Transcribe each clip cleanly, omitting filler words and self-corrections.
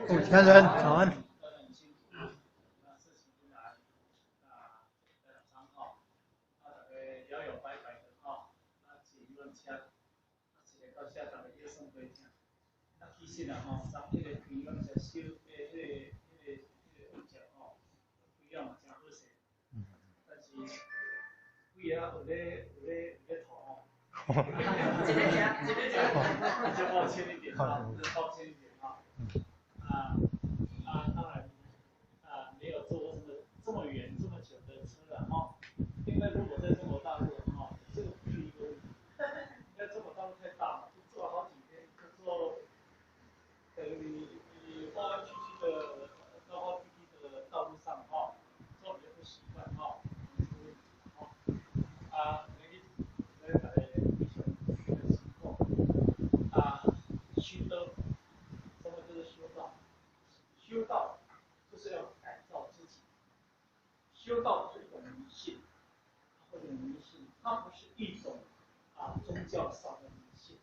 家人早安。其实啊吼，咱迄个培养者小，温者吼，培养嘛真好势。但是贵啊，有咧讨吼。一个讲，就抱歉一点啊，抱歉一点啊。当然没有坐过这么远这么久的车了哈。因为如果在中国大陆哈，这个不是一个问题。因为中国大陆太大了，就坐了好几天，就坐。你弯弯曲曲的高高低低的道路上哈，坐比较不习惯哈，来比较去的情况修道，什么就是修道？修道就是要改造自己，修道是一种迷信，或者迷信，它不是一种宗教上的迷信，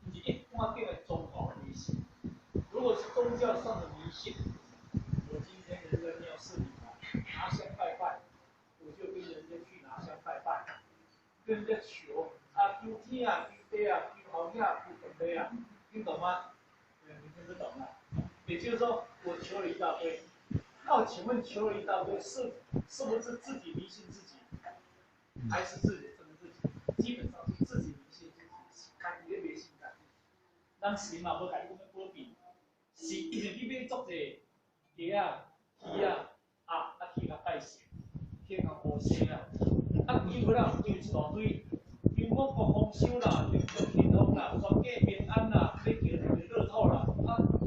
你一般定为宗教迷信。如果是宗教上的迷信，我今天人在庙寺里拿香拜拜，我就跟人家去拿香拜拜，跟人家求求天啊，求地啊，求好命，求本杯啊，听懂吗？你听不懂啊？也就是说，我求了一大堆，那我请问求了一大堆，是不是自己迷信自己，还是自己真自己？基本上是自己迷信自己，家己咧迷信家己。咱神嘛无家己讲要保庇。是以前去买足济鸡啊、鱼啊，去甲拜神，去甲护生啊，有啦，有一大堆，因我国丰收啦，中国兴隆啦，全家平安啦，要求乐透啦，人也无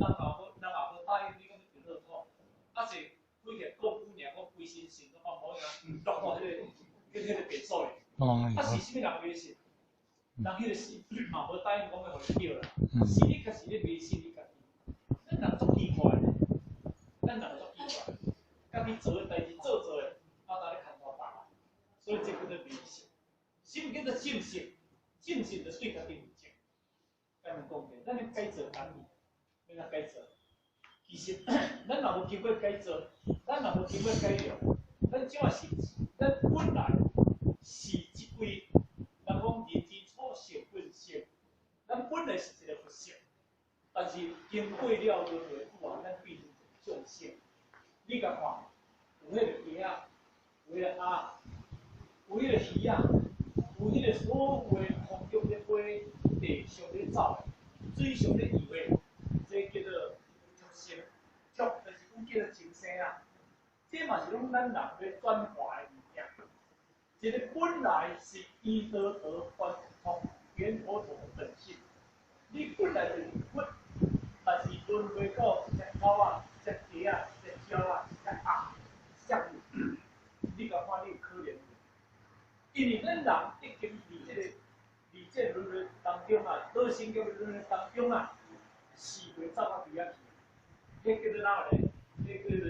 答应你讲要求乐透，是几个过几年我规身神都无影，落到迄个别墅哩，是啥物人迷信？人迄个神嘛无答应讲要互你叫啦，是你家己咧迷信你家己。咱人足奇怪的，咱人足奇怪，家己做的代志做的，当咧牵拖别人，所以这叫做迷信。什么叫做正信？正信就对家己负责。咱们讲过，咱咧改造单位，要改造。其实，咱若无经过改造，咱若无经过改良，咱怎啊是？咱本来是一位，人讲人之初性本善，咱本来是一个佛性。但是经过了轮回以后，咱变成众生。你甲看，有迄个鸡仔，有迄个鸭，有迄个鱼仔，有迄个所有空中咧飞、地上咧走、水上咧游的，这叫做众生。就是讲叫做情生啊。这嘛是拢咱人咧转化的物件。一个本来是依得还通圆佛陀的本性，你本来就是佛。但是轮回到一只狗啊、一只鸡啊、一只鸟啊、一只鸭、一只鱼，你甲看你有可能？因为咱人已经伫这轮回当中啊，老生叫轮回当中啊，死袂走到边仔去。迄叫做哪个咧？迄叫做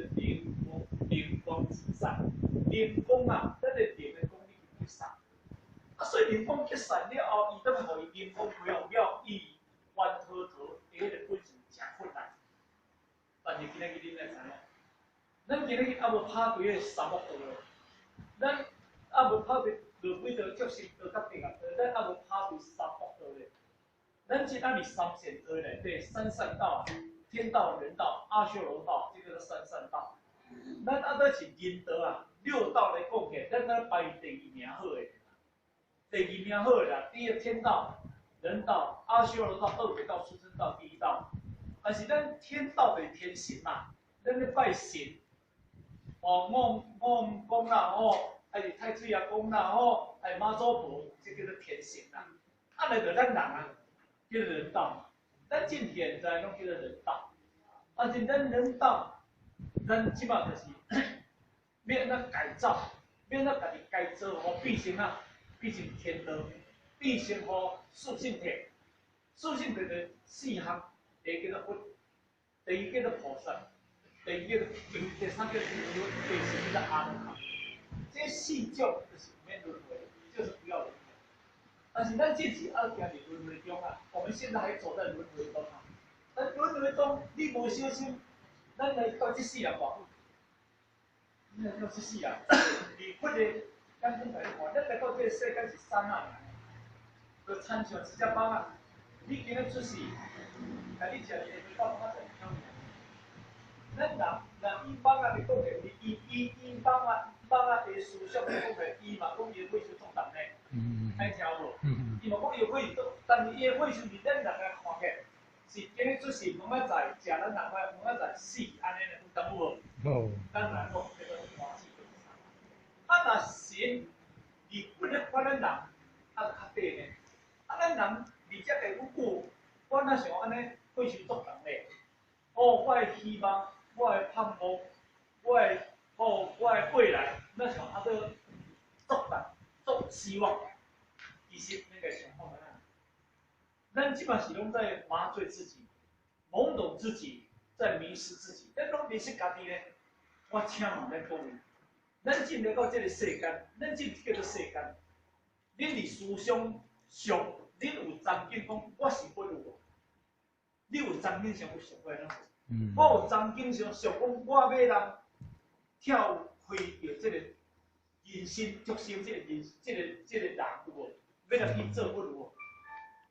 灵光之散。灵光啊，咱个灵的功力去散。所以灵光去散了后，伊当互伊灵光回后了，伊弯头头迄个本性。真困难，但是今仔日恁来知影，咱今仔日还无拍过迄个沙漠道咧，咱还无拍过落几条足心道甲定啊，咱还无拍过沙漠道咧。咱即按你三贤道内底三善道、天道、人道、阿修罗道，这个是三善道。咱啊在是人道啊，六道来讲起，咱咱排第二名好诶，第二名好诶啦，第一天道、人道、阿修罗道、二鬼道、畜生道，第一道。但是咱天道的天神嘛，咱咧拜神，我讲啦还是太岁爷公啦还是妈祖婆，这叫做天神啦。来着咱人啊，叫做人道。咱今现在拢叫做人道，但是咱人道，咱即马就是要安怎改造，要安怎家己改造，互变成天道，变成互属性体，属性体就四项。第一叫做佛，第二叫做菩萨，第三叫做第四叫做阿罗汉。这四种就是免轮回，就是不要轮回。但是咱这是要行在轮回中啊，我们现在还走在轮回中啊。咱阮两个讲，你无小心，咱来到这世人无？你来到这世人，离婚的，咱讲来看，咱来到这个世界是三啊，就亲像一只猫啊，你今日出世，但你食伊会到哪在挑你？咱人伊猫啊，你讲的，伊猫啊的思想来讲的，伊嘛讲伊会去做人呢，爱听无？伊嘛讲伊会做，但是伊的会是伫咱人来看起。是今日出世，蒙仔在食咱人话，蒙仔在死，安尼咧有淡无？哦。咱人讲叫做欢喜悲伤。啊，若神离不咧看咱人，啊较短呢。啊，咱人而且会有久，我哪想安尼会去做人咧？哦，我的希望，我的盼望，我的未来，那想啊个做人做希望，其实那个想法呢？咱基本是拢在麻醉自己，懵懂自己，在迷失自己。咱拢迷失家己咧，我请问咱各位，咱进入到这个世间，咱进叫做世间，恁伫思想上，恁有曾经讲我是不如，你有曾经想有想过哪？我有曾经想讲我要人跳开着这个人生，接受这个人有无？要来去做不如？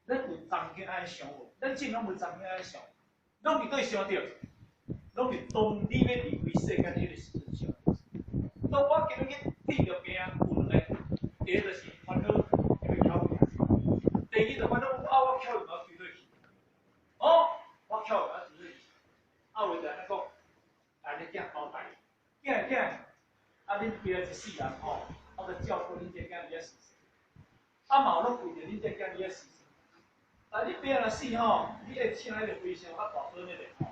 咱有曾经安尼想无？咱真拢无曾经安尼想，拢伫对想着，拢伫当你要离开世间迄个时阵想。当我今日遇着病，有两个，第一就是烦恼要翘命，第二就烦恼我翘命要举落去，哦，我翘命要举落去，啊，为着安尼讲，安尼囝交代，囝，啊，恁家一世人吼，啊，着照顾恁这囝儿死，啊，嘛有拢为着恁这囝儿死。但你病若死吼，你会请迄个飞翔较大尊的咧吼，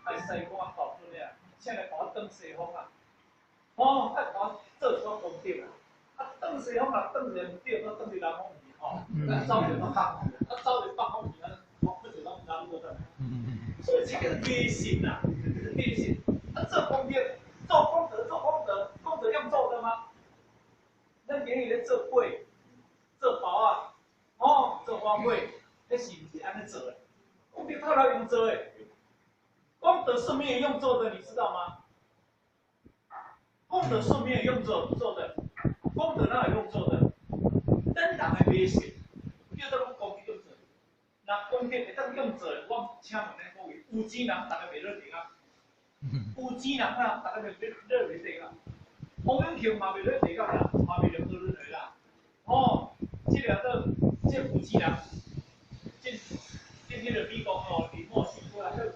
爱西瓜大尊的啊，请来甲我转西方啊，哦，啊甲我做一寡功德啊，啊转西方啊，转着毋对，我转去南方去吼，啊走着北方去，啊走着北方去，啊我不就咱南国的，所以这个迷信呐，迷信，啊做功德，功德用做的吗？咱今日咧做粿，做包啊，哦，做花粿。那是不是安尼做的？功德套来用做的，功德是没有用做的，你知道吗？功德是没有用做的，功德哪有用做的？咱人的迷信，叫做讲功德用做。那功德会当用做，我请问咱各位，有钱人大家袂乐定啊？有钱人啊，大家袂乐定啊？洪永庆嘛袂乐定啊啦，嘛袂乐好论的啦。哦，这个这有钱人。今日美国哦，伫墨西哥啊，迄叫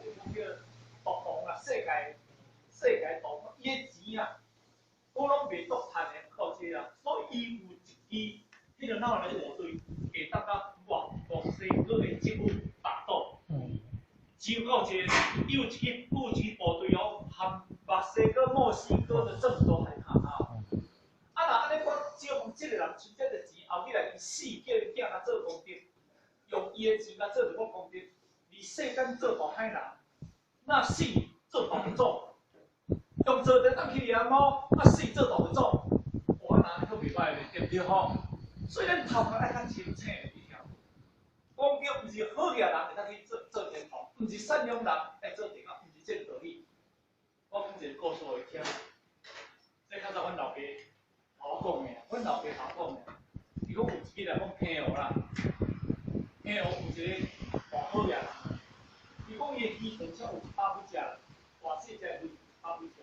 独栋啊，世界独栋，伊个钱啊，我拢袂足趁的，靠这啊，所以伊有一支，迄个哪来部队，会当甲墨西哥的政府打斗。只有这，伊有一支部队哦，含墨西哥的政府都害怕啊。啊，若安尼我招呼这个人出这个钱，后日来伊死，叫伊囝来做功德。用伊的钱来做一个功德，你世间做大海人，那死做大祖，用做得当去掠猫，啊死做大祖，我哪可袂歹咧，对不对吼？所以咱头壳爱较清醒的一条。功德毋是好掠人会当去做天堂，毋是善良人来做地狱，毋是这个道理。我讲一个故事互伊听，这较早阮老爸甲我讲的，阮老爸甲我讲的，伊讲有一日来讲朋友啦。有一个大好掠人，伊讲伊的鸡豚才有100几只，偌细只有100几只。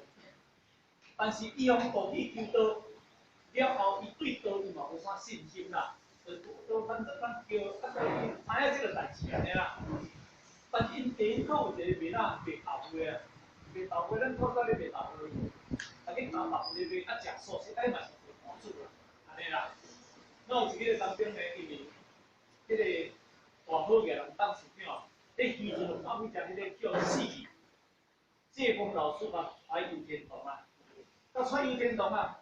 但是伊用道理求道了后，伊对道伊嘛无啥信心啦。都反正咱叫啊，知影这个代志安尼啦。但因第一口有一个面啊卖豆腐的，卖豆腐咱透早咧卖豆腐，啊去打豆腐咧卖，啊食素食哎嘛是做盘子啦，安尼啦。那有一个当兵的，因为迄个。大好个人当处长，迄时阵后尾食迄个叫死字，谢峰老师啊，传游天堂啊，到传游天堂啊，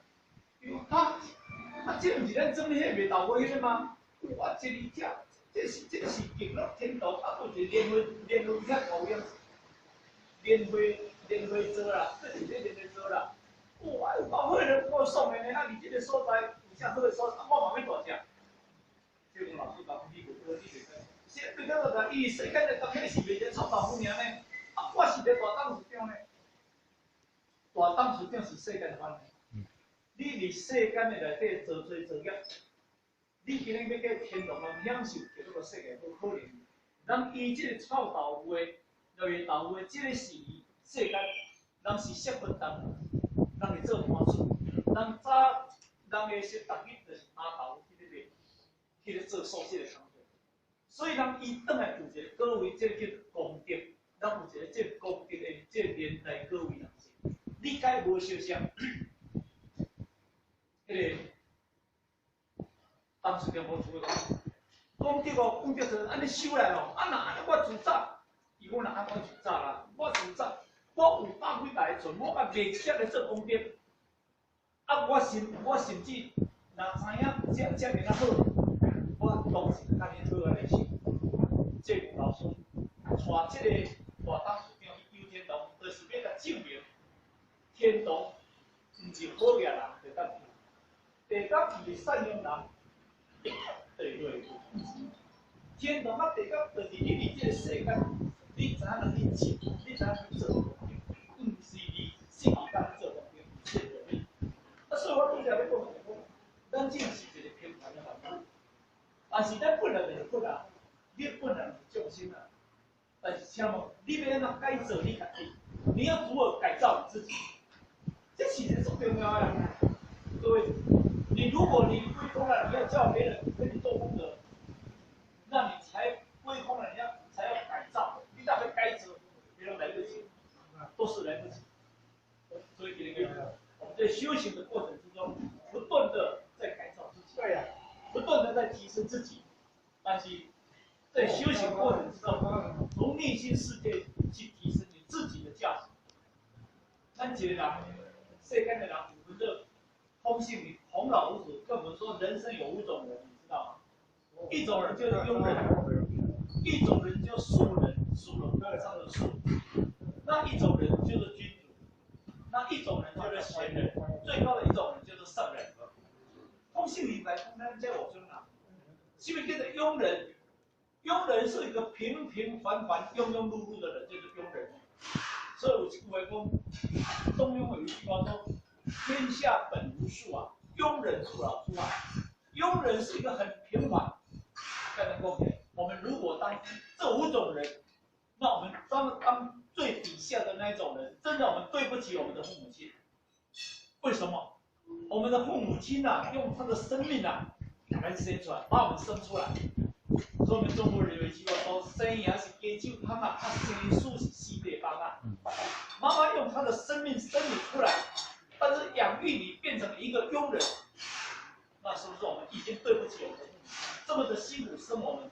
这毋是咱装迄个卖豆腐迄个吗？我这里食，这是极乐天堂，啊，不是莲花遐高样，莲花座啦，这是莲花座啦，哇，有够好人，够爽的呢，啊，你这个所在有啥好个所在，我嘛要大食。谢峰老师讲，你袂。对个个，伊世间的东西是袂得臭豆腐尔呢，啊，我是咧大董事长呢，大董事长是世间法呢。你伫世间的内底做做业，你今日要去天堂中享受，叫做世界不可能。咱以这个臭豆腐，落去豆腐，这个是世间，人是识分当，人会做花出，人早，人会是逐日就是打豆腐去咧，去咧做素食的工作。所以人伊转来有一个各位，这个叫功德，咱有一个这功德的这连带各位人士，你该无想象？迄个当时中无厝个讲，功德哦，功德就是安尼收来咯。啊，若安尼我自早，伊讲若安我自早啦，我自早，我有百几台船，我嘛袂识来做功德。啊，我甚至若知影这面啊好，我当时就甲你好安尼想。这吴老师带这个大董事长去游天堂，就是要甲证明天堂毋是好嘢人就当去。地甲是善良人，对对。天堂啊，地甲就是你伫这个世间，你知影你做，你知影你做，毋是你世间做目标，是着你。啊，所以我拄则要讲，咱这是一个平凡的人，但是咱本来就是本来，你本来是众生啊。但是请问，你要安怎改造你自己？你要如何改造你自己？这其实是重要的。各位。你如果你归空了，你要叫别人跟你做功德，那你才归空了，你才要改造，你才会改造，别人来得及，都是来不及。所以今天我们在修行的过程之中，不断的在改造自己，对呀，不断的在提升自己。但是在修行过程之中，从内心世界去提升你自己的价值。咱一个人，世间的人有分这空性理。洪老五祖跟我们说，人生有5种人，你知道吗？一种人就是庸人，一种人叫庶人，属龙上的庶；那一种人就是君主，那一种人就是贤人，最高的一种人就是圣人。空性理来通单教我兄啊，是不是叫做庸人？庸人是一个平平凡凡、庸庸碌碌的人，就是庸人。所以有一句话讲，中庸有一句话说：“天下本无术啊。”庸人自扰出啊，庸人是一个很平凡。在能够我们如果当这5种人，那我们当最底下的那一种人，真的我们对不起我们的父母亲。为什么？我们的父母亲啊，用他的生命啊来生出来，把我们生出来。所以我们中国人有一句话说：“生也是给酒汤啊，他生树是西北方啊。”妈妈用她的生命生你出来。但是养育你变成一个庸人，那是不是我们已经对不起我们的父母？这么的辛苦生我们，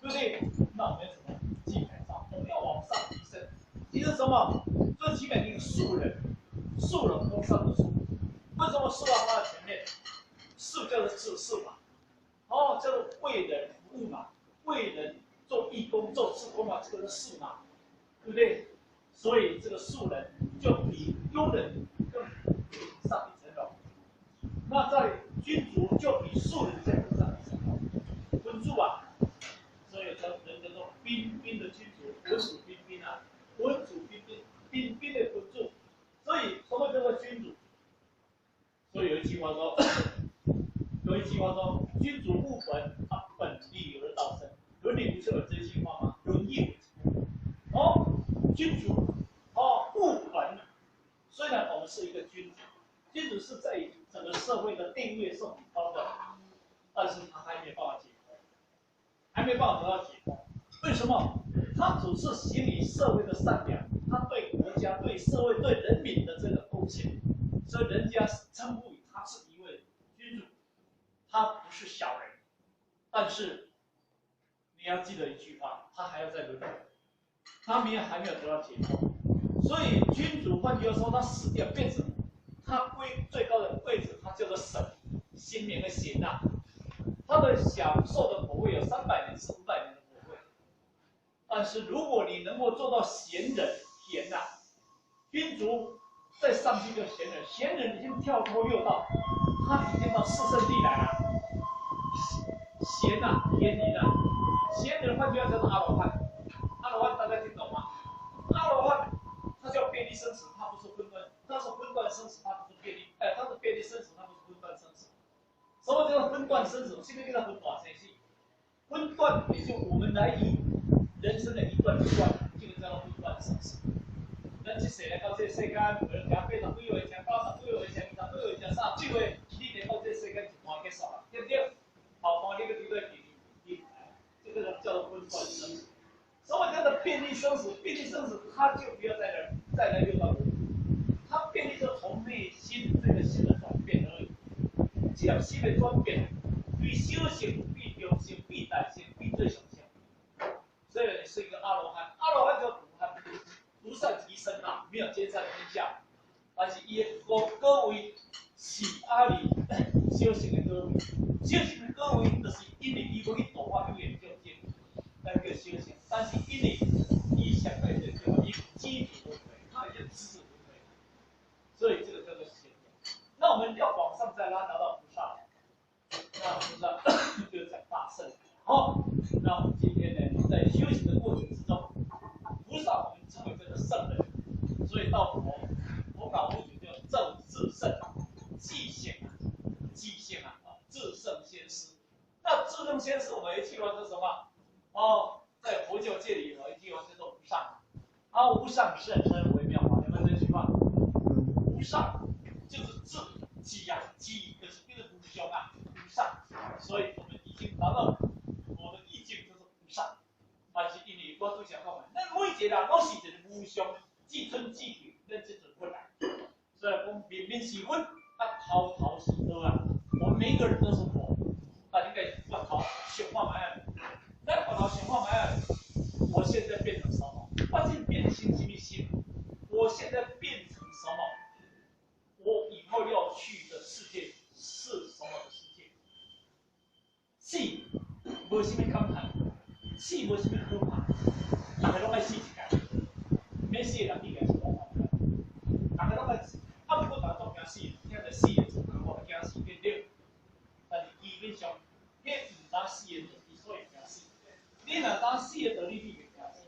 对不对？那我们要怎么去改造？我们要往上提升。提升什么？最起码一个庶人，庶人风上的庶。为什么庶要放在前面？庶叫做士嘛，哦，叫做为人服务嘛，为人做义工、做志工嘛，这个是士嘛，对不对？所以这个庶人就比庸人更上一层楼，那在君主就比庶人再更上一层楼。君主啊，所以人叫做彬彬的君主，文主彬彬啊，文主彬彬，彬彬的君主。所以什么叫做君主？所以有一句话说，君主不本，啊本立而道生。伦理不是有这句话吗？伦义哦，君主哦不本。虽然我们是一个君主，君主是在整个社会的地位是很高的，但是他还没办法解脱，还没办法得到解脱。为什么？他只是行于社会的善良，他对国家、对社会、对人民的这个贡献，所以人家称呼于他是一位君主，他不是小人。但是你要记得一句话，他还要在轮回，他还没有得到解脱。所以君主换句话说，他死掉变成他最高的位置，他叫做神，心明的贤呐。他的享受的果位有300年、400年的果位。但是如果你能够做到贤人，贤呐，君主再上去就贤人，贤人已经跳脱六道，他已经到四圣地来了。贤呐，天人呐，贤人换句话叫做阿罗汉，阿罗汉大家听懂吗？利生死，它不是分段，它是分段生死，它不是便利，它是便利生死，它不是分段生死。什么叫分段生死？现在叫分段生死。分段也就我们来以人生的一段一段，这个叫做分段生死。咱这世来到这世间，有人讲80几岁，讲90几岁，讲20几岁，讲30几岁，你来到这世间一半结束了，对不对？后半你个对对比，这个叫做分段生死。什么叫做便利生死？便利生死，它就不要再来六道轮回，它便利就从内心这个心的转变而已。只要心的转变，对修行必中心、必大心、必最上心。所以你是一个阿罗汉，阿罗汉叫独汉，独善其身啊，没有兼善天下。但是伊各位是阿里修行的各位，修行的各位就是因为伊要去度化有眼境界，那个修行。但是因为伊想在这个伊基础轮回，他已经知轮回，所以这个叫做显养。那我们要往上再拉，达到菩萨，那菩萨就讲大圣。好，那我们今天呢，在修行的过程之中，菩萨我们称为这个圣人，所以到佛法无主叫正智圣，记性啊，至圣先师。那至圣先师我们一句话是什么？哦，在佛教界里有一句话叫做无上，无上甚深微妙法，有没有这句话？无上就是智，己就是变成无凶啊，无上，所以我们已经达到我的意境就是无上。但是因为我都想讲嘛，咱每一个人都是一个无上，既尊既求，咱这种困难。所以讲明明是阮，头是佛啊，我们每一个人都是佛，大家该我头想看买啊，咱我头想看买啊，我现在变成什么？我现在变成什么心？我现在变成什么？我以后要去的世界是什么的世界？死无什么感叹，死无什么可怕，大家拢爱死一届，免死的人应该是无怕的，大家拢爱死，不过大家都惊死，听着死的时候我惊死，对不对？但是基本上，迄唔当死的，之所以惊死，你若当死的道理，你袂惊死，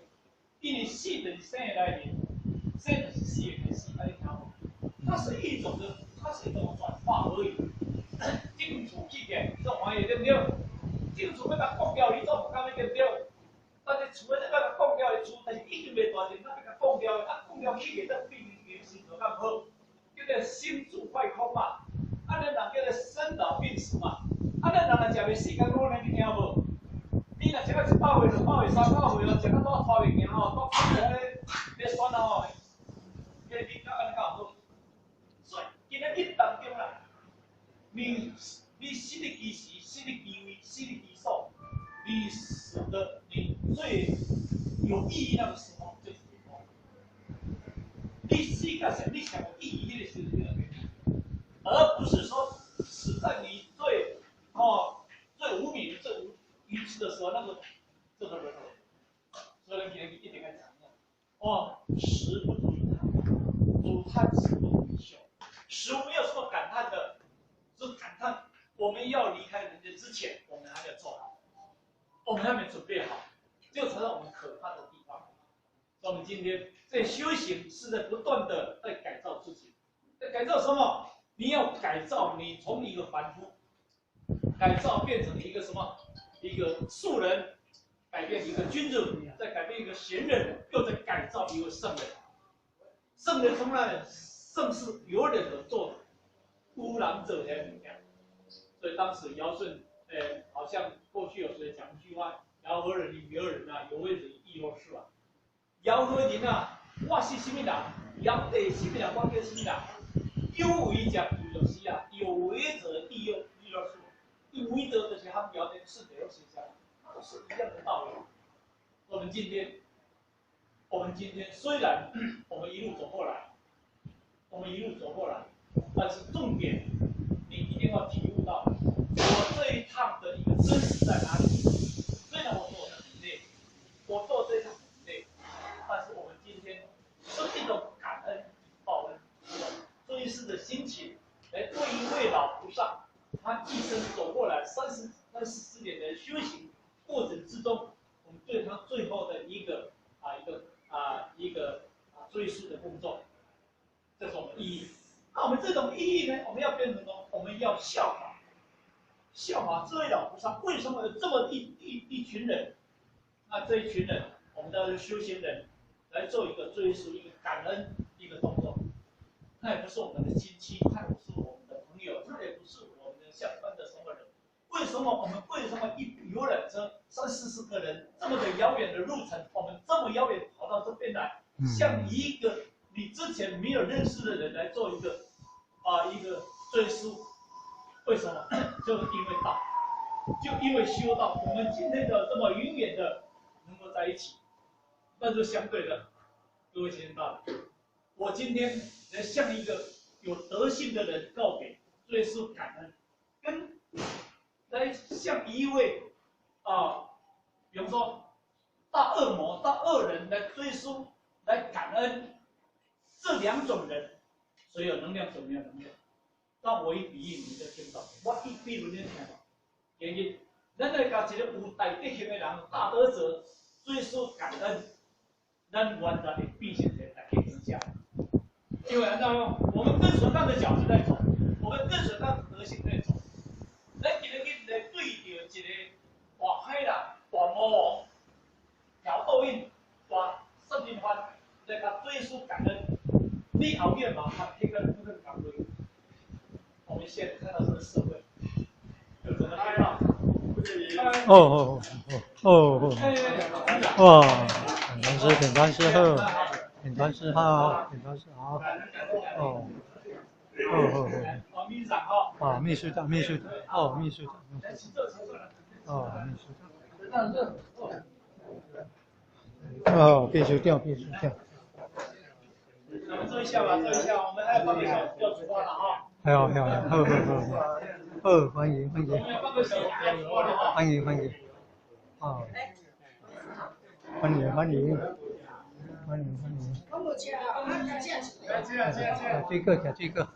因为死就是生的来源，生就是死的开始，安尼听无？它是一种转化而已。进厝去嘅，你总欢喜对不对？进厝要甲讲掉，你总唔敢对不对？但是厝要甲讲掉的厝，但是已经袂大阵，咱要甲讲掉的，讲掉去嘅，咱必须心就较好，叫做心住坏空嘛。安尼人叫做生老病死嘛。安尼人若食袂死，甲老年你听无？你若食到100岁、200岁、300岁哦，食到多拖袂行哦，多咧选哦，你安尼较好。所以今日日当中啦。你死的其时，死的其位，死的其所，你死的你最有意义那个时候就是结果。你死个时，你想有意义的时候，而不是说死在你最无名、最愚痴的时候，那个这个人，所以今天一点来讲食不足以叹，主叹死不足以休，食没有什么感叹的。是感叹我们要离开人间之前，我们还没有做好，我们还没准备好，这才是我们可怕的地方。所以我们今天在修行是在不断的在改造自己，在改造什么？你要改造你从一个凡夫，改造变成一个什么？一个素人，改变一个君主，再改变一个贤人，又在改造一个圣人。圣人从来圣是有忍而做的。污染者才怎样？所以当时尧舜，好像过去有谁讲一句话：尧何人？禹何人啊？有为者亦若是啊。尧何人啊？我是什么人？尧对什么人？我叫什么人？有为者亦若是啊，有为者亦若是。有为者就是他们尧的是没有形象，都是一样的道理。我们今天虽然我们一路走过来，但是重点，你一定要体悟到，我这一趟的一个真实在哪里。虽然我说我很累，我做这一趟很累，但是我们今天是一种感恩报恩、追思的心情，来对一位老菩萨，他一生走过来34年的修行过程之中，我们对他最后的一个追思的动作。意义。那我们这种意义呢，我们要变成什么？我们要效法，效法这位老菩萨。为什么有这么一群人？那这一群人，我们的修行人来做一个追溯、一个感恩、一个动作。那也不是我们的亲戚，他也不是我们的朋友，他也不是我们的相关的什么人。为什么一游览车30-40个人这么的遥远的路程，我们这么遥远跑到这边来，向一个你之前没有认识的人来做一个追溯？为什么？就是因为道，就因为修道，我们今天的这么永远的能够在一起。但是相对的，各位听到了，我今天来向一个有德性的人告别，追溯感恩，跟来向一位比方说大恶魔、大恶人来追溯、来感恩，这两种人，所有能量怎么样能量？那我一比喻，你就听到；我一比喻，你就听到。原因，咱来甲一个有大德行的人、大德者追溯感恩，咱完全会变成一个大家评价。因为按照我们跟随他的脚步在走，我们跟随他的德行在走。咱今日来对着一个大海人、大魔王、调倒印、大圣经番来甲追溯感恩，你后面嘛还听个不能讲对。我们现在看到这个社会，就怎么看到？哇！点赞师好，点赞师好，点赞师好。秘书长哈。啊，秘书长，秘书长，哦，秘书长，哦，秘书长。哦，秘书长，秘书长。我们做一下吧，做一下，我们还有半个小时要出发了哈。好，欢迎，欢迎，欢迎，欢迎，啊，欢迎，欢迎，欢迎，欢迎。这个，这个。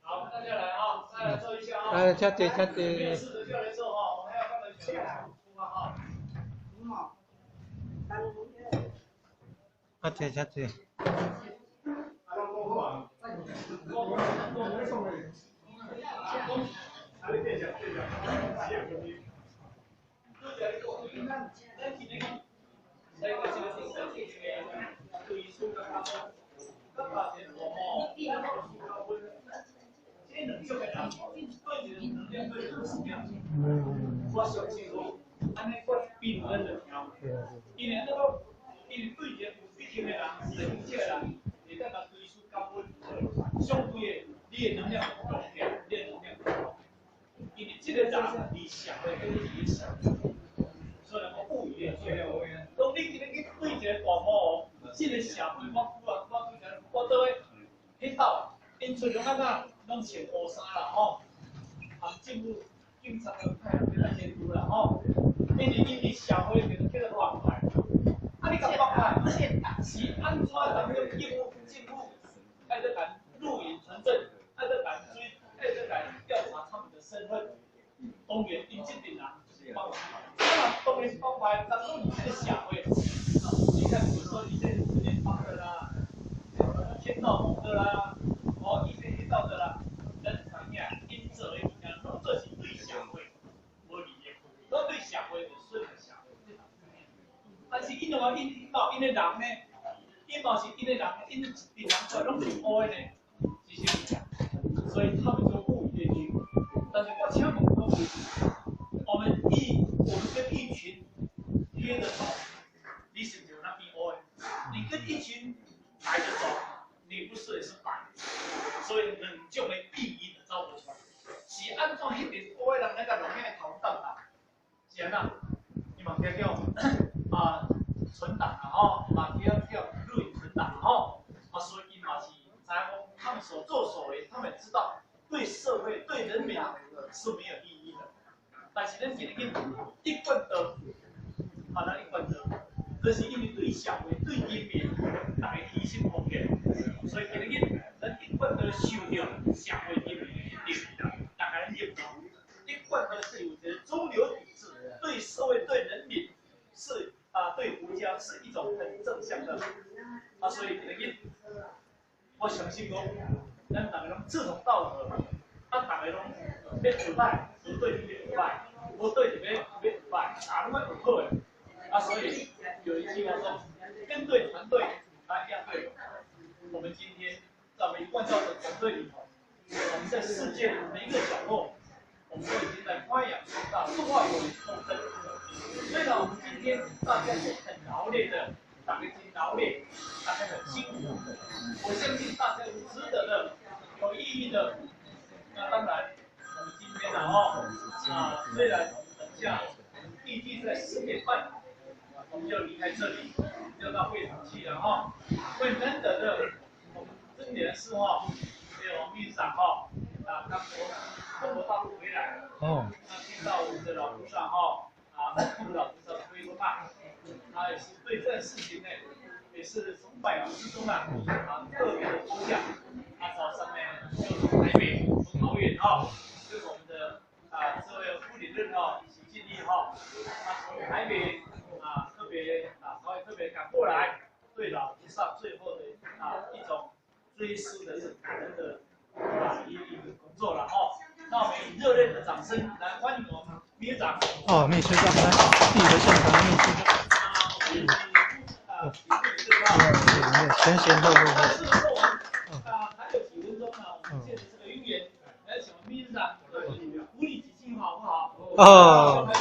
好，大家来啊，再来做一下啊。来，加姐。面试的就来做哈，我们还要放个小出发哈。加姐。我相信哦，安尼我比如咱就听，因为这个，因为对着有必听的人、认识的人，会当甲追溯感恩，相对的，你的能量强起来，你的能量强，因为这个人你想的跟你想，所以我不一样。当你今日去对一个大魔王，这个社会我倒位迄斗，因出种啊拢穿乌衫啦吼，政府。警察的派人来监督了吼，因为社会变叫做乱派，你讲乱派，是安怎咱们用政府爱在敢录影存证，爱在敢调查他们的身份，当然因这点人就是帮派，当然是帮派，但是你这个社会，你看比如说你这4连帮的啦，天道盟的啦，一些黑道的啦，人传呀，因这为物件，拢做是。都对社会有损害社会，但是因的人呢，因嘛是因的人，因一群人出来拢是乌的呢，这些物件，所以他们就不予愿意。但是我请问各位，我们跟一群贴着走，你是不是那边乌的？你跟一群白的走，你不是也是白的？所以两种的意义就走不出来。是按怎迄个乌的人那个容易头等啦？是安那，你嘛叫存档啦吼，嘛叫录影存档吼，所以因嘛是知影讲，他们们所作所为，他们知道对社会、对人民是没有意义的。但是咱今日一贯道，咱一贯道，就是因为对社会、对人民，大家提心奉献，所以今日咱一贯道受到社会人民的肯定，大家认同。一贯道是有着中流砥柱，对社会、对人民是对国家是一种很正向的所以今日我相信讲，咱大家拢志同道合，大家拢要腐败，不对你腐败，不对你要腐败，拢要有好的所以有一句话说，跟对团队要对。我们今天在我们万教的团队里头，我们在世界的每一个角落，我们都已经在发扬中华友谊共振。虽然我们今天大家是很劳累的，大家很劳累，大家很辛苦，我相信大家是值得的、有意义的。那当然，我们今天虽然等下预计在10点半，我们就离开这里，就到会场去了会难得的，我们真点是还有我们秘书长刚从中国大陆回来，听到我们的老菩萨听老菩萨的规划，也是对这事情呢，也是从百忙之中特别的抽象。早上呢就从台北、从桃园跟我们的这位副理任一起尽力从台北特别稍微特别赶过来，对老菩萨最后的一种追思的是感恩的一个工作了那我们以热烈的掌声来欢迎我们秘书长。秘书长来，第一个现场的秘书长。前后。还有几分钟我们借着这个因缘，来请我们秘书长鼓励几句好不好？